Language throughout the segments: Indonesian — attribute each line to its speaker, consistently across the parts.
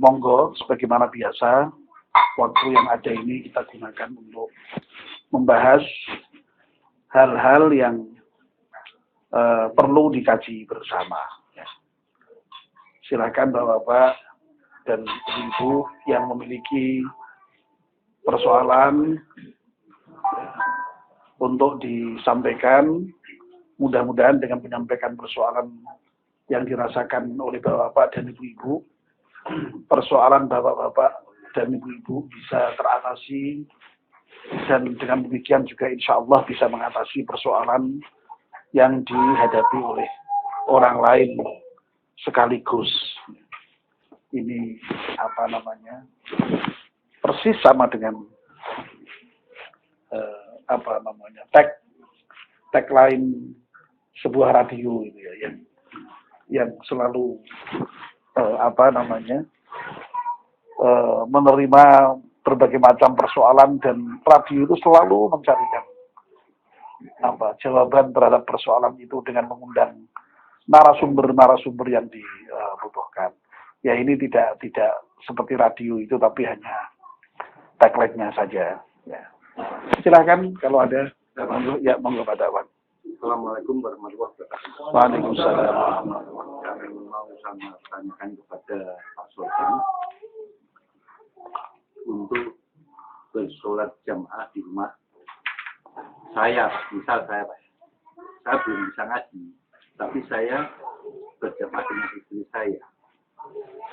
Speaker 1: monggo sebagaimana biasa waktu yang ada ini kita gunakan untuk membahas hal-hal yang perlu dikaji bersama. Ya. Silakan Bapak-bapak dan Ibu yang memiliki persoalan untuk disampaikan. Mudah-mudahan dengan menyampaikan persoalan yang dirasakan oleh Bapak-bapak dan Ibu-ibu, persoalan Bapak-bapak dan Ibu-ibu bisa teratasi, dan dengan demikian juga insya Allah bisa mengatasi persoalan yang dihadapi oleh orang lain sekaligus. Ini persis sama dengan tagline sebuah radio itu ya, yang selalu menerima berbagai macam persoalan, dan radio itu selalu mencarikan jawaban terhadap persoalan itu dengan mengundang narasumber yang dibutuhkan. Ya, ini tidak seperti radio itu, tapi hanya tagline-nya saja. Ya. Silakan kalau ada. Monggo Pak Dawan.
Speaker 2: Assalamualaikum warahmatullahi wabarakatuh.
Speaker 1: Waalaikumsalam.
Speaker 2: Kami mau tanyakan kepada Pak Sultan untuk bersolat jamaah di rumah. Saya belum bisa ngaji, tapi saya berjamaah dengan istri saya.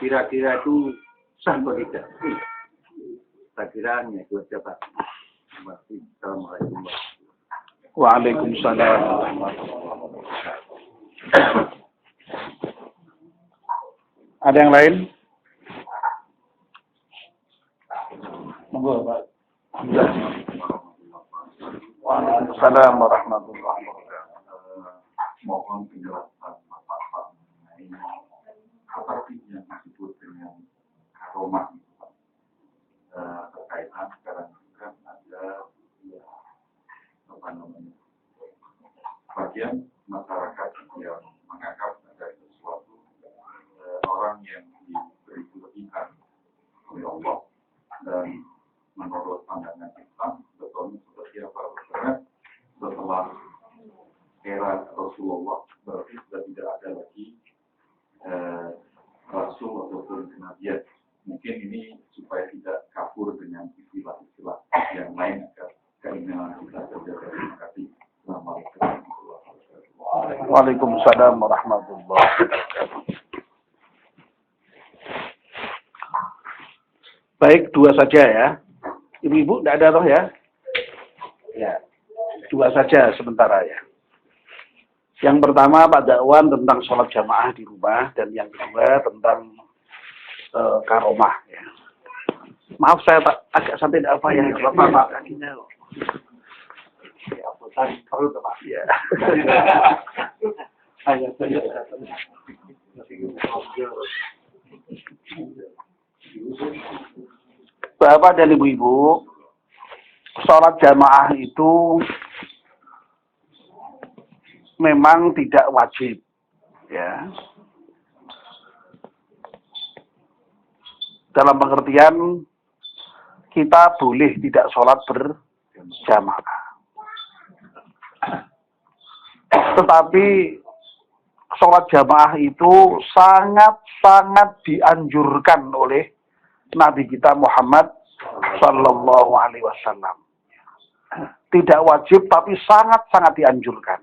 Speaker 2: Kira-kira itu sah atau tidak? Saya kira hanya itu saja, Pak. Assalamualaikum.
Speaker 1: Waalaikumsalam. Ada yang lain? Monggo Pak. Waalaikumsalam warahmatullahi wabarakatuh.
Speaker 2: Mohon penjelasan Bapak mengenai apa yang disebut dengan karomah terkaitan sekarang juga ada bagian masyarakat yang menganggap ada sesuatu orang yang diberi kelebihan oleh Allah, dan menurut pandangan Islam betulnya seperti apa? Karena setelah era Rasulullah berarti sudah tidak ada lagi Rasul ataupun kenabian. Mungkin ini supaya tidak kabur dengan istilah-istilah yang lain agar keinginan kita terjaga. Terima kasih. Assalamualaikum warahmatullahi wabarakatuh.
Speaker 1: Waalaikumsalam warahmatullahi wabarakatuh. Baik, dua saja ya. Ibu-ibu tidak ada toh ya? Ya, dua saja sementara ya. Yang pertama Pak Dakwan tentang sholat jamaah di rumah, dan yang kedua tentang karomah ya. Maaf saya agak sampai tidak apa ya, Bapak kakinya. Ya, perlu Pak. Ya. Bapak dan Ibu-ibu, sholat jamaah itu memang tidak wajib, ya. Dalam pengertian kita boleh tidak sholat berjamaah, tetapi sholat jamaah itu sangat-sangat dianjurkan oleh Nabi kita Muhammad Sallallahu Alaihi Wasallam. Tidak wajib, tapi sangat-sangat dianjurkan.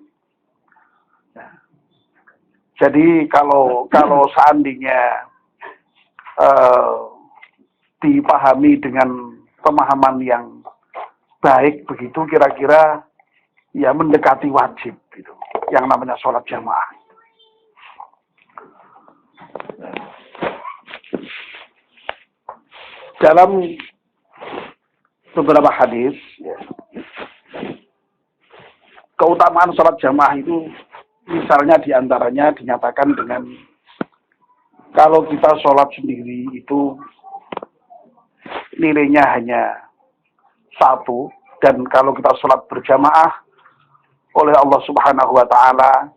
Speaker 1: Jadi kalau seandainya dipahami dengan pemahaman yang baik begitu, kira-kira ya mendekati wajib gitu, yang namanya sholat jamaah. Dalam beberapa hadis ya, keutamaan sholat jamaah itu misalnya diantaranya dinyatakan dengan kalau kita sholat sendiri itu nilainya hanya 1, dan kalau kita sholat berjamaah oleh Allah Subhanahu wa Ta'ala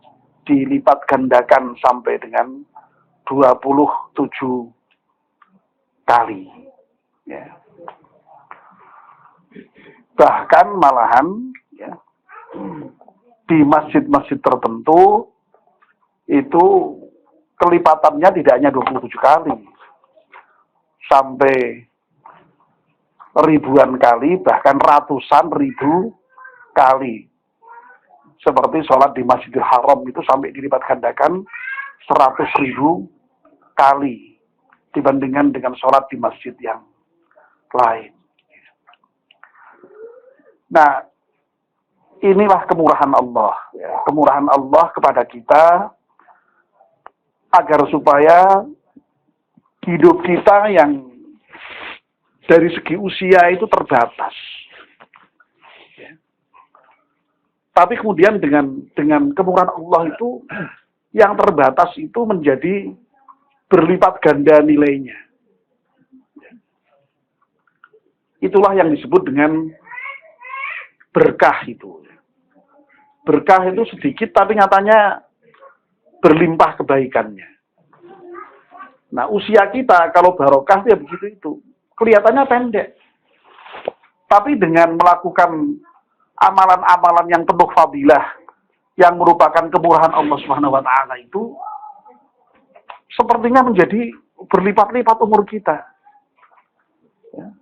Speaker 1: dilipat gandakan sampai dengan 27 kali. Ya. Bahkan malahan ya, di masjid-masjid tertentu itu kelipatannya tidak hanya 27 kali, sampai ribuan kali, bahkan ratusan ribu kali. Seperti sholat di Masjidil Haram itu sampai dilipat gandakan 100.000 kali dibandingkan dengan sholat di masjid yang lain. Nah, inilah kemurahan Allah, ya. Kemurahan Allah kepada kita agar supaya hidup kita yang dari segi usia itu terbatas. Tapi kemudian dengan kemurahan Allah itu yang terbatas itu menjadi berlipat ganda nilainya. Itulah yang disebut dengan berkah itu. Berkah itu sedikit tapi nyatanya berlimpah kebaikannya. Nah, usia kita kalau barokah ya begitu itu. Kelihatannya pendek. Tapi dengan melakukan amalan-amalan yang penuh fadilah yang merupakan kemurahan Allah Subhanahu wa taala itu sepertinya menjadi berlipat-lipat umur kita. Ya.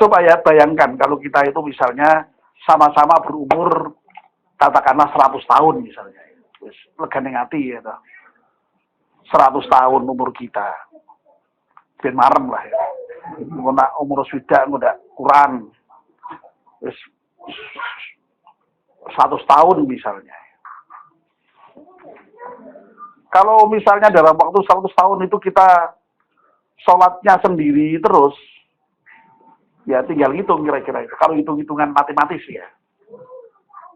Speaker 1: Coba ya bayangkan kalau kita itu misalnya sama-sama berumur katakanlah 100 tahun misalnya. Wis legane ati ya toh. 100 tahun umur kita. Ben marem lah ya. Umur swidak ngodak kurang. Wis 100 tahun misalnya. Kalau misalnya dalam waktu 100 tahun itu kita sholatnya sendiri terus, ya tinggal hitung kira-kira itu. Kalau hitung-hitungan matematis ya.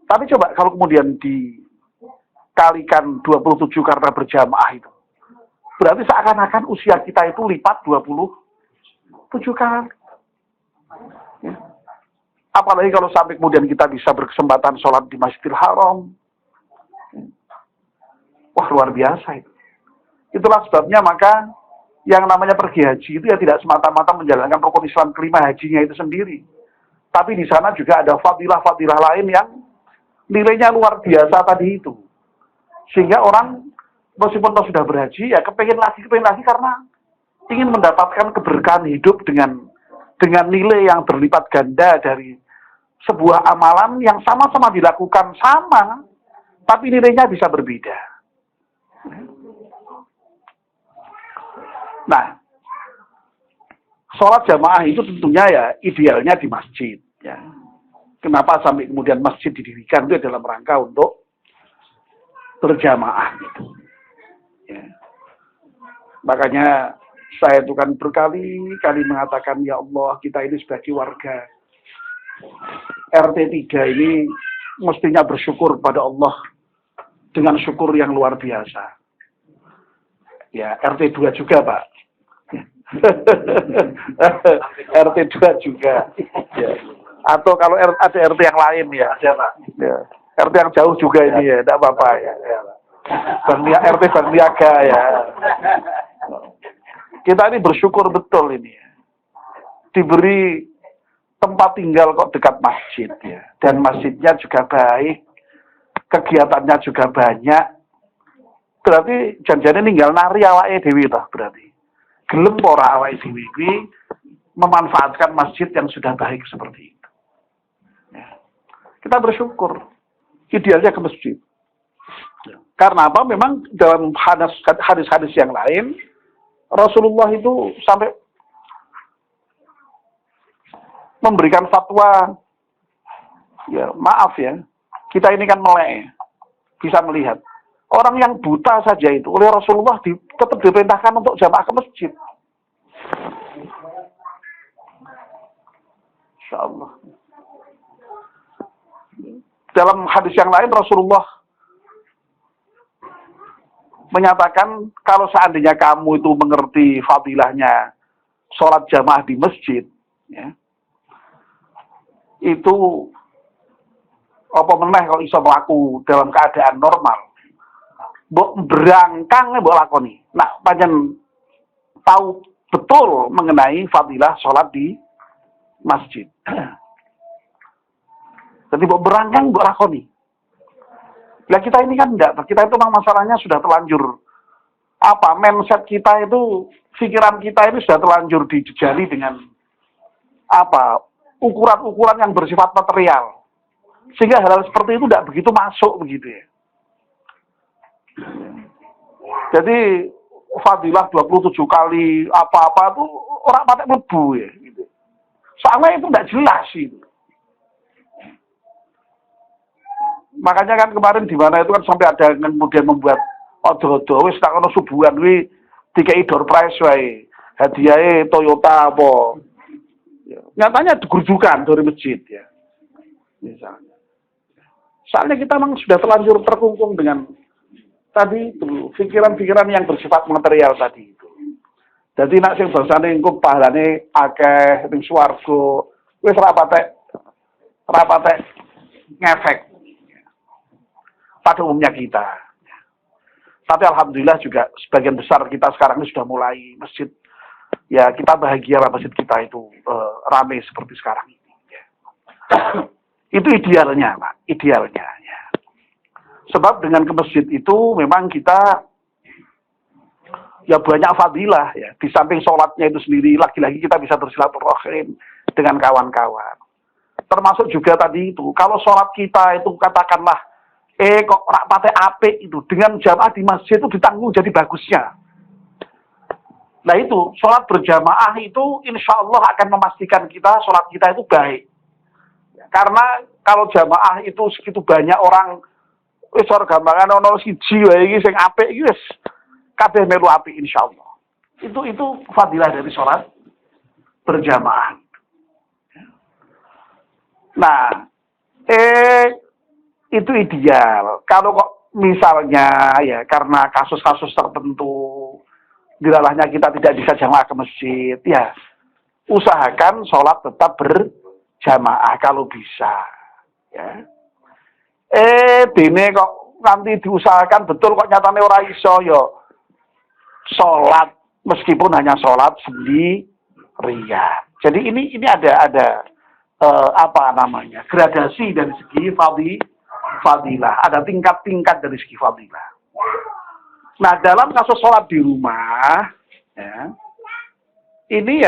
Speaker 1: Tapi coba kalau kemudian dikalikan 27 karena berjamaah itu. Berarti seakan-akan usia kita itu lipat 27 kali. Ya. Apalagi kalau sampai kemudian kita bisa berkesempatan sholat di Masjidil Haram. Wah, luar biasa itu. Itulah sebabnya maka yang namanya pergi haji itu ya tidak semata-mata menjalankan rukun Islam kelima hajinya itu sendiri. Tapi di sana juga ada fadilah-fadilah lain yang nilainya luar biasa tadi itu. Sehingga orang meskipun sudah berhaji ya kepengen lagi karena ingin mendapatkan keberkahan hidup dengan nilai yang berlipat ganda dari sebuah amalan yang sama-sama dilakukan sama, tapi nilainya bisa berbeda. Nah, sholat jamaah itu tentunya ya idealnya di masjid. Ya. Kenapa sampai kemudian masjid didirikan itu dalam rangka untuk berjamaah. Gitu. Ya. Makanya saya itu kan berkali-kali mengatakan, ya Allah, kita ini sebagai warga RT 3 ini mestinya bersyukur pada Allah dengan syukur yang luar biasa. Ya, RT 2 juga, Pak. RT 2 juga. Ya. Atau kalau ada RT yang lain ya, Pak. Ya. RT yang jauh juga ini ya, tidak apa-apa ya. RT Bang Niaga ya. Kita ini bersyukur betul ini ya. Diberi tempat tinggal kok dekat masjid ya. Dan masjidnya juga baik. Kegiatannya juga banyak. Berarti janjane ninggal nari awake dhewe toh berarti. Gelem ora awake dhewe kuwi memanfaatkan masjid yang sudah baik seperti itu. Ya. Kita bersyukur. Idealnya ke masjid. Karena apa? Memang dalam hadis-hadis yang lain Rasulullah itu sampai memberikan fatwa, ya maaf ya, kita ini kan melek, bisa melihat. Orang yang buta saja itu oleh Rasulullah tetap diperintahkan untuk jamaah ke masjid. Insyaallah. Dalam hadis yang lain Rasulullah menyatakan kalau seandainya kamu itu mengerti fadilahnya sholat jamaah di masjid, ya, itu apa meneh kalau iso mlaku dalam keadaan normal, mbok berangkang mbok lakoni. Nah, panjen tahu betul mengenai fadilah sholat di masjid. Jadi buat berangkang, buat lakoni. Nah kita ini kan enggak, kita itu memang masalahnya sudah terlanjur. Mindset kita itu, pikiran kita ini sudah terlanjur dijejali dengan ukuran-ukuran yang bersifat material. Sehingga hal-hal seperti itu tidak begitu masuk begitu ya. Jadi fadilah 27 kali apa-apa itu orang pakai mlebu ya gitu. Soalnya itu tidak jelas itu. Makanya kan kemarin di mana itu kan sampai ada yang kemudian membuat odo-odo wis tak ono subuhan kuwi dikai door prize wae. Hadiahe Toyota apa. Ya, nyatanya digerjukan dari masjid ya. Misalnya. Soalnya kita memang sudah terlanjur terkungkung dengan tadi itu, pikiran-pikiran yang bersifat material tadi itu. Jadi nak sing bahasane engko pahalane akeh ning swarga, wis ora patek ngefek pada umumnya kita. Tapi alhamdulillah juga sebagian besar kita sekarang ini sudah mulai masjid. Ya kita bahagia lah masjid kita itu ramai seperti sekarang ini. Ya. Itu idealnya, Pak. Idealnya. Ya. Sebab dengan ke masjid itu memang kita ya banyak fadilah ya. Di samping sholatnya itu sendiri, lagi-lagi kita bisa bersilaturahim dengan kawan-kawan. Termasuk juga tadi itu, kalau sholat kita itu katakanlah, kok rak pate apik itu, dengan jamaah di masjid itu ditanggung jadi bagusnya. Nah itu, sholat berjamaah itu insya Allah akan memastikan kita, sholat kita itu baik. Karena kalau jamaah itu segitu banyak orang wis ora gampangan ono siji wae iki sing apik iki wis kabeh melu apik insyaallah. Itu fadilah dari sholat berjamaah. Nah, itu ideal. Kalau kok misalnya ya karena kasus-kasus tertentu dilalahnya kita tidak bisa jamaah ke masjid, ya usahakan sholat tetap berjamaah kalau bisa. Ya. Dene kok nanti diusahakan betul kok nyatane ora iso ya. Sholat meskipun hanya sholat sendirian. Jadi ini ada gradasi dari segi fadilah. Ada tingkat-tingkat dari segi fadilah. Nah dalam kasus sholat di rumah, ya, ini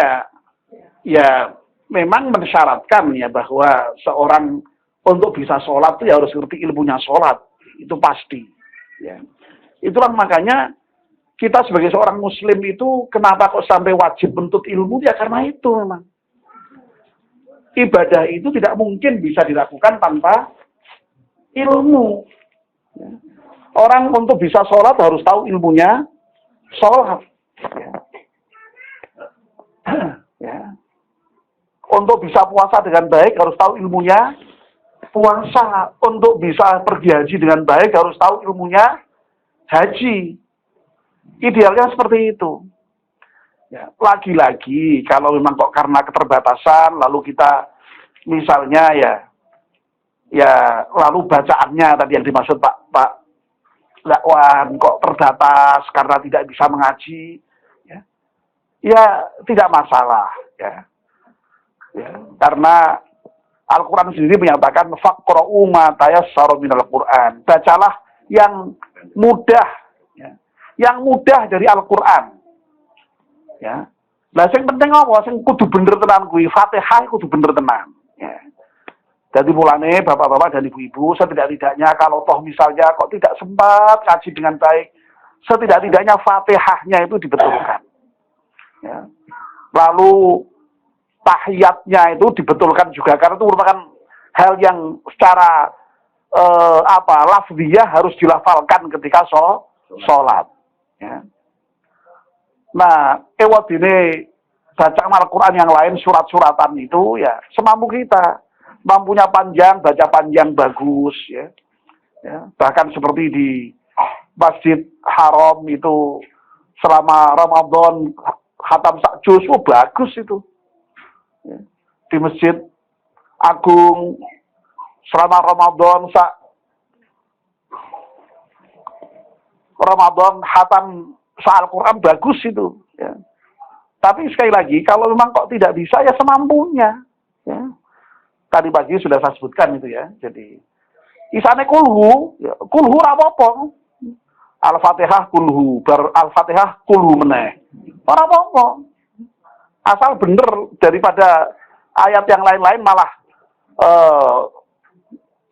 Speaker 1: ya memang mensyaratkan ya bahwa seorang untuk bisa sholat itu ya harus ngerti ilmunya sholat. Itu pasti. Ya. Itulah makanya kita sebagai seorang muslim itu kenapa kok sampai wajib menuntut ilmu? Ya karena itu memang. Ibadah itu tidak mungkin bisa dilakukan tanpa ilmu. Ya. Orang untuk bisa sholat harus tahu ilmunya sholat. Ya. Ya. Untuk bisa puasa dengan baik harus tahu ilmunya puasa. Untuk bisa pergi haji dengan baik harus tahu ilmunya haji. Idealnya seperti itu. Ya, lagi-lagi kalau memang kok karena keterbatasan lalu kita misalnya ya lalu bacaannya tadi yang dimaksud Pak Lakwan kok terbatas karena tidak bisa mengaji, ya tidak masalah, ya karena Al-Quran sendiri menyatakan faqra'u ma tayassara minal Quran, bacalah yang mudah, yang mudah dari Al-Quran, ya. Nah, yang penting apa? Yang kudu bener tenan kuwi, Fatihah kudu bener tenan, ya. Jadi mulane bapak-bapak dan ibu-ibu, setidak-tidaknya kalau toh misalnya kok tidak sempat ngaji dengan baik, setidak-tidaknya Fatihahnya itu dibetulkan. Ya. Lalu tahiyatnya itu dibetulkan juga karena itu merupakan hal yang secara lafziyah harus dilafalkan ketika sholat. Ya. Nah, ewadine baca Al-Quran yang lain surat-suratan itu ya semampu kita. Mampunya panjang, baca panjang bagus, ya. Bahkan seperti di Masjid Haram itu selama Ramadan khatam sak juz, bagus itu. Ya. Di Masjid Agung selama Ramadan khatam Al-Quran bagus itu. Ya. Tapi sekali lagi, kalau memang kok tidak bisa, ya semampunya. Ya. Tadi pagi sudah saya sebutkan itu ya. Jadi, isane kulhu, ya, kulhu apa-apa. Al-Fatihah kulhu, Al-Fatihah kulhu meneh. Ora apa-apa. Asal bener daripada ayat yang lain-lain malah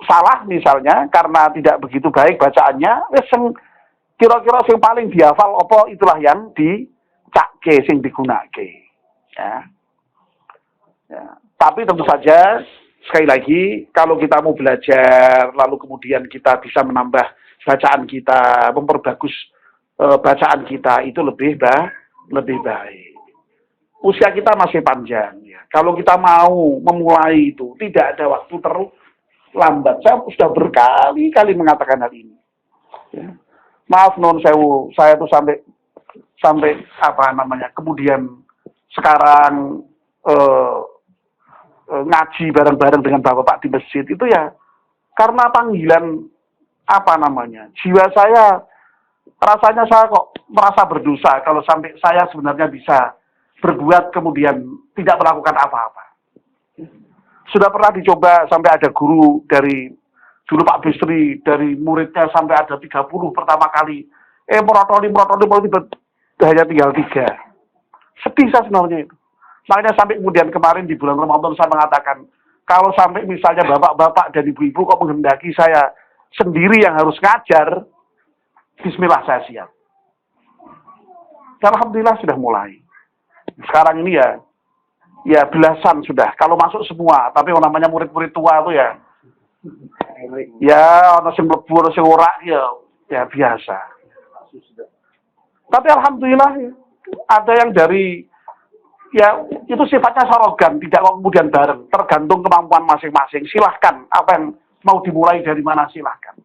Speaker 1: salah misalnya karena tidak begitu baik bacaannya, kira-kira yang paling dihafal apa itulah yang dicakke sing digunake. Ya. Ya. Tapi tentu saja sekali lagi kalau kita mau belajar lalu kemudian kita bisa menambah bacaan kita, memperbagus bacaan kita itu lebih baik. Usia kita masih panjang ya. Kalau kita mau memulai itu tidak ada waktu terlambat. Saya sudah berkali-kali mengatakan hal ini. Ya. Maaf non sewu, saya tuh sampai apa namanya. Kemudian sekarang ngaji bareng-bareng dengan bapak-bapak di masjid itu ya karena panggilan apa namanya. Jiwa saya rasanya saya kok merasa berdosa kalau sampai saya sebenarnya bisa berbuat kemudian tidak melakukan apa-apa. Sudah pernah dicoba sampai ada guru dari dulu Pak Bisri dari muridnya sampai ada 30 pertama kali. Merotoli hanya tinggal 3. Sedih saya sebenarnya itu. Makanya sampai kemudian kemarin di bulan Ramadan saya mengatakan kalau sampai misalnya bapak-bapak dan ibu-ibu kok menghendaki saya sendiri yang harus ngajar, bismillah saya siap. Alhamdulillah sudah mulai. Sekarang ini ya belasan sudah. Kalau masuk semua, tapi yang namanya murid-murid tua itu ya ono sing mlebu ono sing ora ya biasa. Tapi alhamdulillah ya, ada yang dari ya itu sifatnya sorogan, tidak kemudian bareng, tergantung kemampuan masing-masing. Silahkan apa yang mau dimulai dari mana silahkan.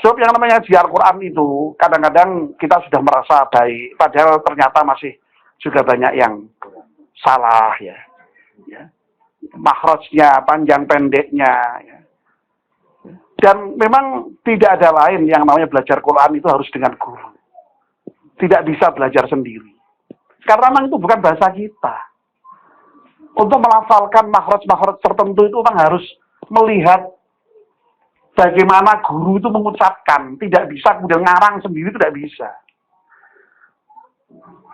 Speaker 1: Sebab yang namanya di Al-Quran itu kadang-kadang kita sudah merasa baik, padahal ternyata masih juga banyak yang salah ya. Makhrajnya, panjang pendeknya. Ya. Dan memang tidak ada lain yang namanya belajar Quran itu harus dengan guru. Tidak bisa belajar sendiri. Karena memang itu bukan bahasa kita. Untuk melafalkan makhraj-makhraj tertentu itu memang harus melihat bagaimana guru itu mengucapkan. Tidak bisa kemudian ngarang sendiri, tidak bisa.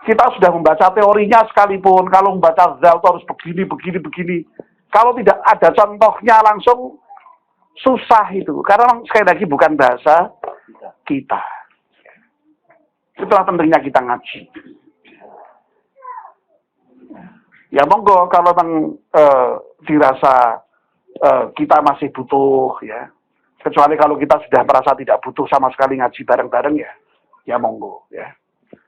Speaker 1: Kita sudah membaca teorinya sekalipun, kalau membaca zal itu harus begini. Kalau tidak ada contohnya langsung susah itu. Karena sekali lagi bukan bahasa kita. Itulah pentingnya kita ngaji. Ya monggo kalau memang dirasa kita masih butuh ya. Kecuali kalau kita sudah merasa tidak butuh sama sekali ngaji bareng-bareng ya monggo ya.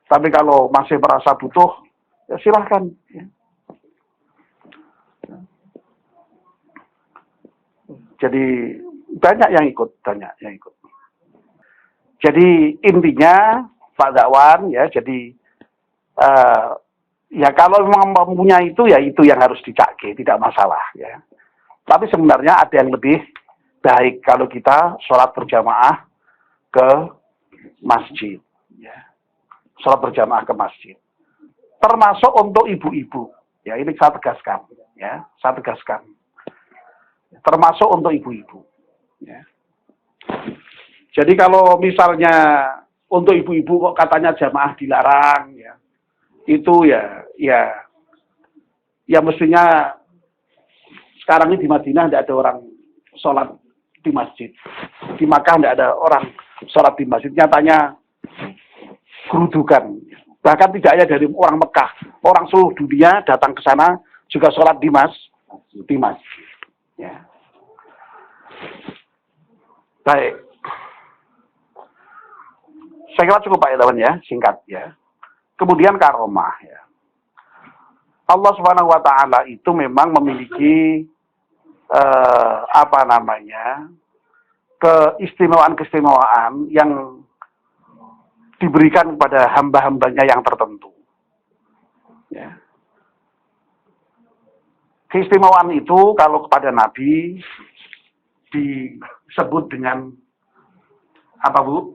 Speaker 1: Tapi kalau masih merasa butuh ya silahkan ya. Jadi banyak yang ikut. Jadi intinya Pak Dakwan ya jadi ya kalau memang mempunyai itu ya itu yang harus dicakai, tidak masalah ya. Tapi sebenarnya ada yang lebih baik kalau kita sholat berjamaah ke masjid ya. Sholat berjamaah ke masjid. Termasuk untuk ibu-ibu. Ya ini saya tegaskan ya, termasuk untuk ibu-ibu ya. Jadi kalau misalnya untuk ibu-ibu kok katanya jamaah dilarang ya. Itu ya mestinya sekarang ini di Madinah tidak ada orang sholat di masjid. Di Makkah tidak ada orang sholat di masjid. Nyatanya kerudukan. Bahkan tidak hanya dari orang Mekah. Orang seluruh dunia datang ke sana juga sholat di masjid. Ya. Baik. Saya kira cukup Pak Ilawan ya, singkat ya. Kemudian karomah ya. Allah Subhanahu wa taala itu memang memiliki keistimewaan yang diberikan kepada hamba-hambanya yang tertentu. Ya. Keistimewaan itu kalau kepada Nabi disebut dengan apa Bu?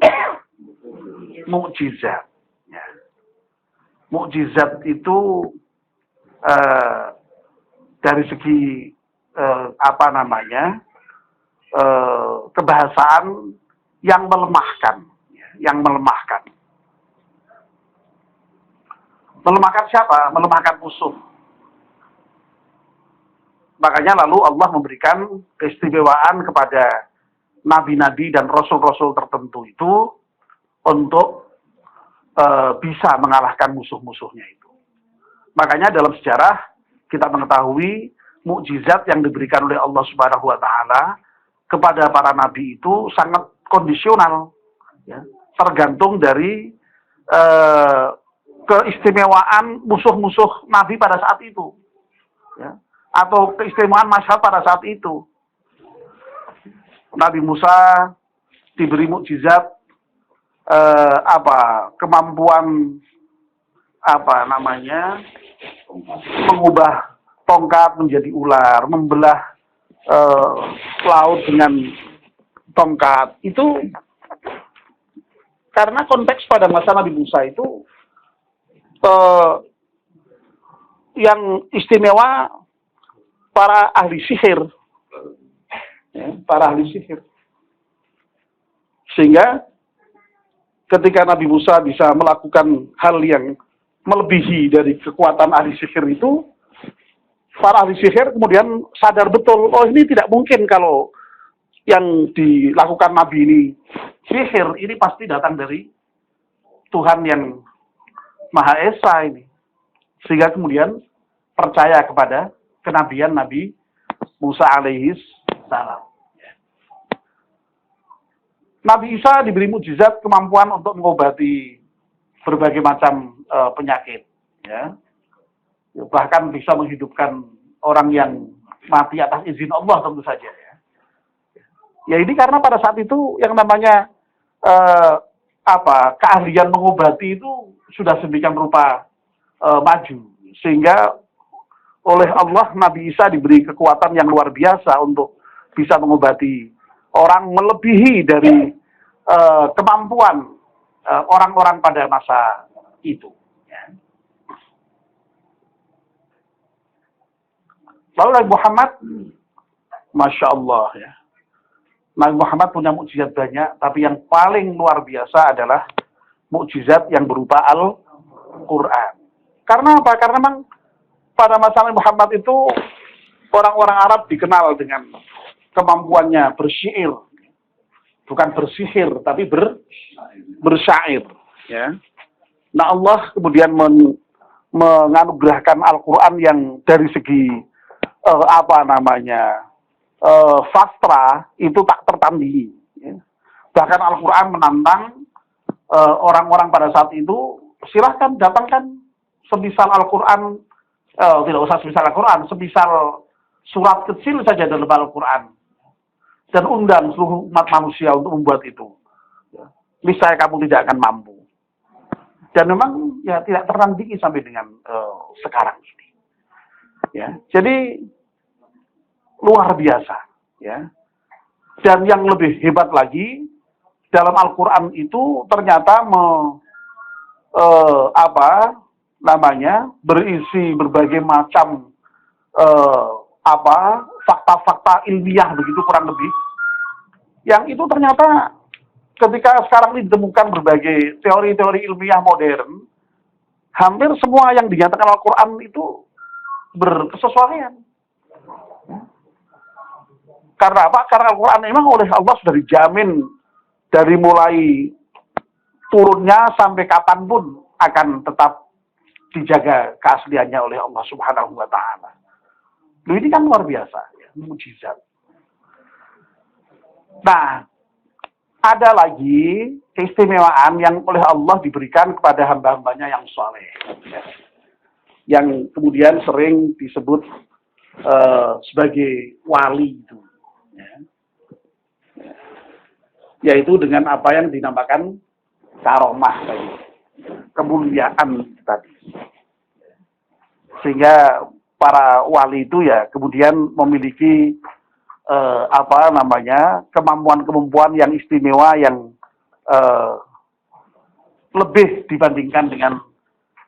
Speaker 1: Mukjizat. Ya. mukjizat itu dari segi apa namanya kebahasaan yang melemahkan, melemahkan siapa? Melemahkan musuh. Makanya lalu Allah memberikan keistimewaan kepada nabi-nabi dan rasul-rasul tertentu itu untuk bisa mengalahkan musuh-musuhnya itu. Makanya dalam sejarah kita mengetahui mukjizat yang diberikan oleh Allah Subhanahu wa taala kepada para nabi itu sangat kondisional, ya, tergantung dari keistimewaan musuh-musuh nabi pada saat itu, ya, atau keistimewaan masyarakat pada saat itu. Nabi Musa diberi mukjizat kemampuan mengubah tongkat menjadi ular, membelah laut dengan tongkat. Itu karena konteks pada masa Nabi Musa itu yang istimewa para ahli sihir, ya, para ahli sihir. Sehingga ketika Nabi Musa bisa melakukan hal yang melebihi dari kekuatan ahli sihir itu, para ahli sihir kemudian sadar betul, oh ini tidak mungkin kalau yang dilakukan Nabi ini sihir, ini pasti datang dari Tuhan yang Maha Esa ini. Sehingga kemudian percaya kepada kenabian Nabi Musa alaihis salam. Nabi Isa diberi mukjizat kemampuan untuk mengobati berbagai macam penyakit, ya. Bahkan bisa menghidupkan orang yang mati atas izin Allah tentu saja, ya. Ya ini karena pada saat itu yang namanya keahlian mengobati itu sudah sedemikian rupa maju, sehingga oleh Allah Nabi Isa diberi kekuatan yang luar biasa untuk bisa mengobati orang melebihi dari kemampuan orang-orang pada masa itu. Ya. Lalu Nabi Muhammad, Masya Allah, ya. Nabi Muhammad punya mukjizat banyak, tapi yang paling luar biasa adalah mukjizat yang berupa Al-Quran. Karena apa? Karena memang pada masa Nabi Muhammad itu orang-orang Arab dikenal dengan kemampuannya bersyair, bukan bersihir, tapi bersyair. Ya. Nah Allah kemudian menganugerahkan Al-Quran yang dari segi sastra itu tak tertandingi. Ya. Bahkan Al-Quran menantang orang-orang pada saat itu, silahkan datangkan semisal Al-Quran, tidak usah semisal Al-Quran, semisal surat kecil saja dalam Al-Quran, dan undang seluruh umat manusia untuk membuat itu. Ya. Niscaya kamu tidak akan mampu. Dan memang ya tidak tertandingi sampai dengan sekarang ini. Ya, jadi luar biasa, ya. Dan yang lebih hebat lagi, dalam Al-Quran itu ternyata berisi berbagai macam fakta-fakta ilmiah begitu kurang lebih. Yang itu ternyata ketika sekarang ini ditemukan berbagai teori-teori ilmiah modern, hampir semua yang dinyatakan Al-Quran itu berkesesuaian. Karena apa? Karena Al-Quran memang oleh Allah sudah dijamin dari mulai turunnya sampai kapanpun akan tetap dijaga keasliannya oleh Allah Subhanahu wa Ta'ala. Ini kan luar biasa, ya, mukjizat. Nah, ada lagi keistimewaan yang oleh Allah diberikan kepada hamba-hambanya yang saleh, ya, yang kemudian sering disebut sebagai wali itu, ya. Yaitu dengan apa yang dinamakan karomah tadi, kemuliaan tadi. Sehingga para wali itu ya kemudian memiliki kemampuan-kemampuan yang istimewa yang lebih dibandingkan dengan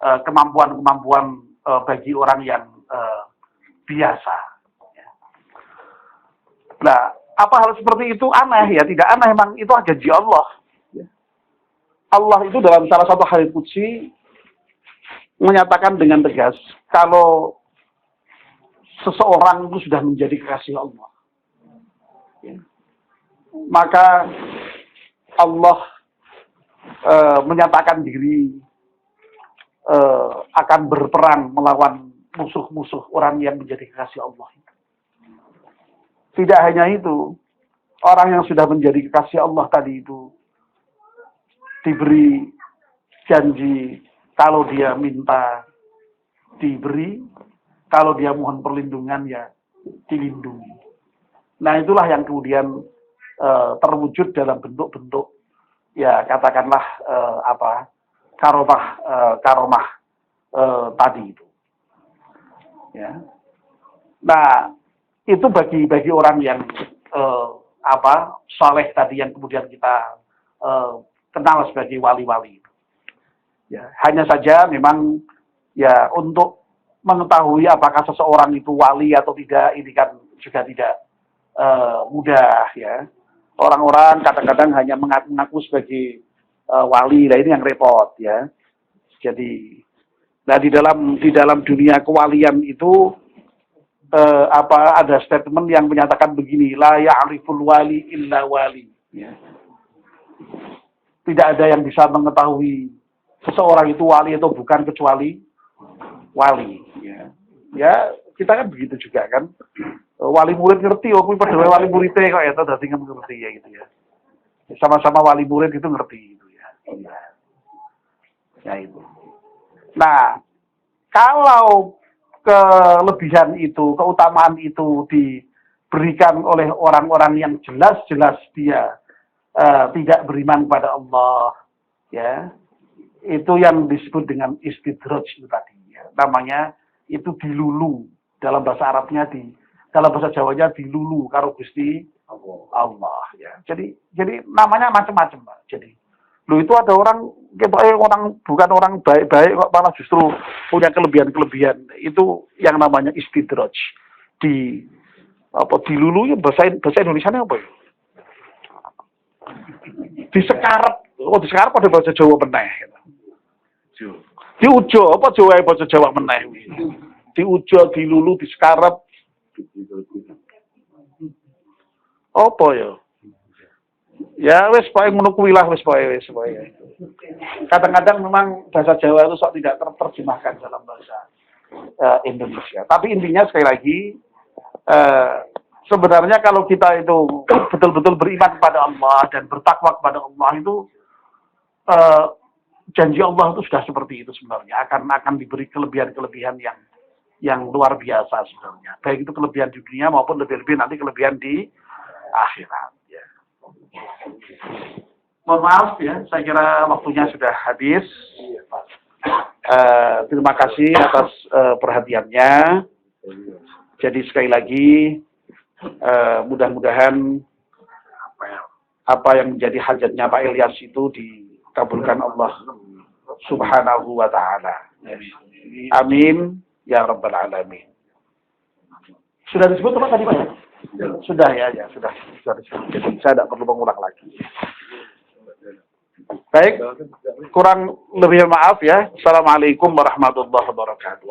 Speaker 1: kemampuan-kemampuan bagi orang yang biasa. Ya. Nah, apa hal seperti itu aneh ya? Tidak aneh, memang itu janji Allah. Ya. Allah itu dalam salah satu hadits qudsi menyatakan dengan tegas kalau seseorang itu sudah menjadi kekasih Allah, ya, maka Allah menyatakan diri akan berperang melawan musuh-musuh orang yang menjadi kekasih Allah. Tidak hanya itu, orang yang sudah menjadi kekasih Allah tadi itu diberi janji kalau dia minta diberi, kalau dia mohon perlindungan ya dilindungi. Nah, itulah yang kemudian terwujud dalam bentuk-bentuk ya katakanlah karomah tadi itu. Ya. Nah, itu bagi orang yang saleh tadi yang kemudian kita kenal sebagai wali-wali. Ya, hanya saja memang ya untuk mengetahui apakah seseorang itu wali atau tidak ini kan juga tidak mudah ya. Orang-orang kadang-kadang hanya mengaku sebagai wali, nah ini yang repot ya. Jadi, nah di dalam dunia kewalian itu ada statement yang menyatakan begini, la ya'riful wali illa wali. Ya. Tidak ada yang bisa mengetahui seseorang itu wali atau bukan kecuali wali. Ya, ya kita kan begitu juga kan. Wali murid ngerti, pada wali muridnya kok ya, tadi ngerti ya gitu ya. Sama-sama wali murid itu ngerti gitu ya. Ya itu. Nah, kalau kelebihan itu, keutamaan itu diberikan oleh orang-orang yang jelas-jelas dia tidak beriman kepada Allah, ya, itu yang disebut dengan istidraj itu tadi. Ya. Namanya itu dilulu, dalam bahasa Arabnya dalam bahasa Jawanya dilulu karo Gusti Allah. Ya. Jadi namanya macam-macam, Pak. Jadi lu itu ada orang bukan orang baik-baik kok malah justru punya kelebihan-kelebihan. Itu yang namanya istidraj. Dilulu ya bahasa Indonesianya apa ya? Disekarep pada bahasa Jawa meneh. Diujo apa Jawa bahasa Jawa meneh. Diujo, dilulu, disekarep. Apa ya? Ya wis pokoke ngono kuwi lah wis pokoke. Kadang-kadang memang bahasa Jawa itu sok tidak terjemahkan dalam bahasa Indonesia. Tapi intinya sekali lagi sebenarnya kalau kita itu betul-betul beriman kepada Allah dan bertakwa kepada Allah itu janji Allah itu sudah seperti itu sebenarnya, akan diberi kelebihan-kelebihan yang luar biasa sebenarnya. Baik itu kelebihan di dunia maupun lebih-lebih nanti kelebihan di akhirat. Ya. Mohon maaf ya, saya kira waktunya sudah habis. Terima kasih atas perhatiannya. Jadi sekali lagi mudah-mudahan apa yang menjadi hajatnya Pak Ilyas itu dikabulkan Allah Subhanahu wa Ta'ala. Amin ya Rabbal Alamin. Sudah disebut apa tadi Pak ya? Sudah ya, sudah disebut. Jadi saya tidak perlu mengulang lagi. Baik, kurang lebih maaf ya. Assalamualaikum warahmatullahi wabarakatuh.